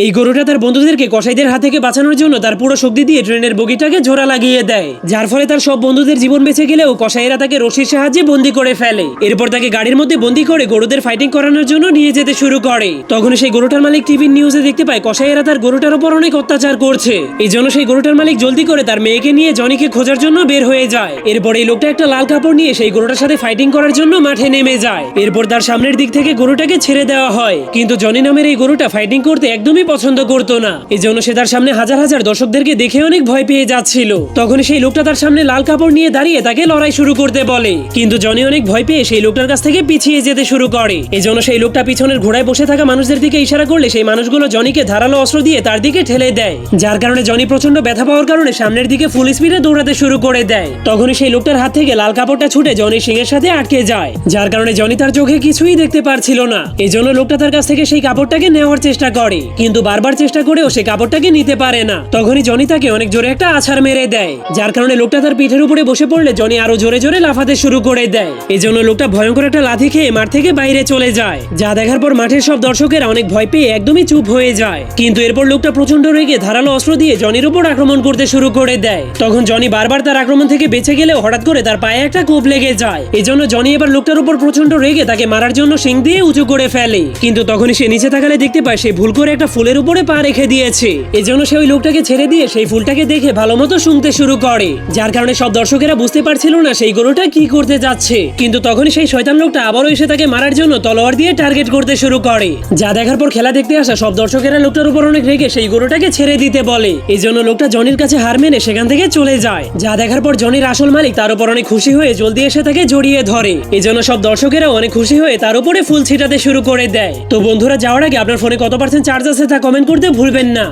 এই গরুটা তার বন্ধুদেরকে কসাইদের হাত থেকে বাঁচানোর জন্য তার পুরো শক্তি দিয়ে ট্রেনের বগিটাকে জোড়া লাগিয়ে দেয়, যার ফলে তার সব বন্ধুদের জীবন বেঁচে গেলেও কসাইয়েরা তাকে রশির সাহায্যে বন্দি করে ফেলে। এরপর তাকে গাড়ির মধ্যে বন্দি করে গরুদের ফাইটিং করানোর জন্য নিয়ে যেতে শুরু করে। তখন সেই গরুটার মালিক টিভির নিউজে দেখতে পায় কসাইয়েরা তার গরুটার উপর অনেক অত্যাচার করছে। এই জন্য সেই গরুটার মালিক জলদি করে তার মেয়েকে নিয়ে জনিকে খোঁজার জন্য বের হয়ে যায়। এরপর এই লোকটা একটা লাল কাপড় নিয়ে সেই গরুটার সাথে ফাইটিং করার জন্য মাঠে নেমে যায়। এরপর তার সামনের দিক থেকে গরুটাকে ছেড়ে দেওয়া হয়, কিন্তু জনি নামের এই গরুটা ফাইটিং করতে একদমই পছন্দ করতো না। এই জন্য সে তার সামনে হাজার হাজার দর্শকদেরকে দেখে অনেক ভয় পেয়ে যাচ্ছিল। তখন সেই লোকটা তার সামনে লাল কাপড় নিয়ে দাঁড়িয়ে তাকে লড়াই শুরু করতে বলে, কিন্তু জনি অনেক ভয় পেয়ে সেই লোকটার কাছ থেকে পিছিয়ে যেতে শুরু করে। এই জন্য সেই লোকটা পিছনের ঘোড়ায় বসে থাকা মানুষদের দিকে ইশারা করলে সেই মানুষগুলো জনিকে ধারালো অস্ত্র দিয়ে তার দিকে ঠেলে দেয়, যার কারণে জনি প্রচন্ড ব্যথা পাওয়ার কারণে সামনের দিকে ফুল স্পিডে দৌড়াতে শুরু করে দেয়। তখনই সেই লোকটার হাত থেকে লাল কাপড়টা ছুটে জনির সিংহের সাথে আটকে যায়, যার কারণে জনি তার চোখে কিছুই দেখতে পারছিল না। এই জন্য লোকটা তার কাছ থেকে সেই কাপড়টাকে নেওয়ার চেষ্টা করে, কিন্তু বারবার চেষ্টা করেও সে কাপড়টাকে নিতে পারে না। তখনই জনি তাকে অনেক জোরে একটা আছাড় মেরে দেয়, যার কারণে লোকটা তার পিঠের উপরে বসে পড়লে জনি আরো জোরে জোরে লাফাতে শুরু করে দেয়। এই জন্য লোকটা ভয়ঙ্কর একটা লাথি খেয়ে মাঠ থেকে বাইরে চলে যায়, যা দেখার পর মাঠের সব দর্শকেরা অনেক ভয় পেয়ে একদমই চুপ হয়ে যায়। কিন্তু এরপর লোকটা প্রচন্ড রেগে ধারালো অস্ত্র দিয়ে জনির উপর আক্রমণ করতে শুরু করে দেয়। তখন জনি বারবার তার আক্রমণ থেকে বেঁচে গেলেও হঠাৎ করে তার পায়ে একটা কোপ লেগে যায়। এই জন্য জনি এবার লোকটার উপর প্রচন্ড রেগে তাকে মারার জন্য শিং দিয়ে উঁচু করে ফেলে, কিন্তু তখনই সে নিচে তাকালে দেখতে পায় সে ভুল করে একটা ফুলের উপরে পা রেখে দিয়েছে। এই জন্য সে ওই লোকটাকে ছেড়ে দিয়ে সেই ফুলটাকে দেখে ভালো মতো শুনতে শুরু করে, যার কারণে সব দর্শকেরা বুঝতে পারছিল না সেই গরুটা কি করতে যাচ্ছে। কিন্তু তখনই সেই শয়তান লোকটা আবারও এসে তাকে মারার জন্য তলোয়ার দিয়ে টার্গেট করতে শুরু করে, যা দেখার পর খেলা দেখতে আসা সব দর্শকেরা লোকটার উপর অনেক রেগে সেই গরুটাকে ছেড়ে দিতে বলে। এই জন্য লোকটা জনির কাছে হার মেনে সেখান থেকে চলে যায়, যা দেখার পর জনির আসল মালিক তার উপর অনেক খুশি হয়ে জলদি এসে তাকে জড়িয়ে ধরে। এই জন্য সব দর্শকেরা অনেক খুশি হয়ে তার উপরে ফুল ছিটাতে শুরু করে দেয়। তো বন্ধুরা, যাওয়ার আগে আপনার ফোনে কত % চার্জ আছে তা কমেন্ট করতে ভুলবেন না।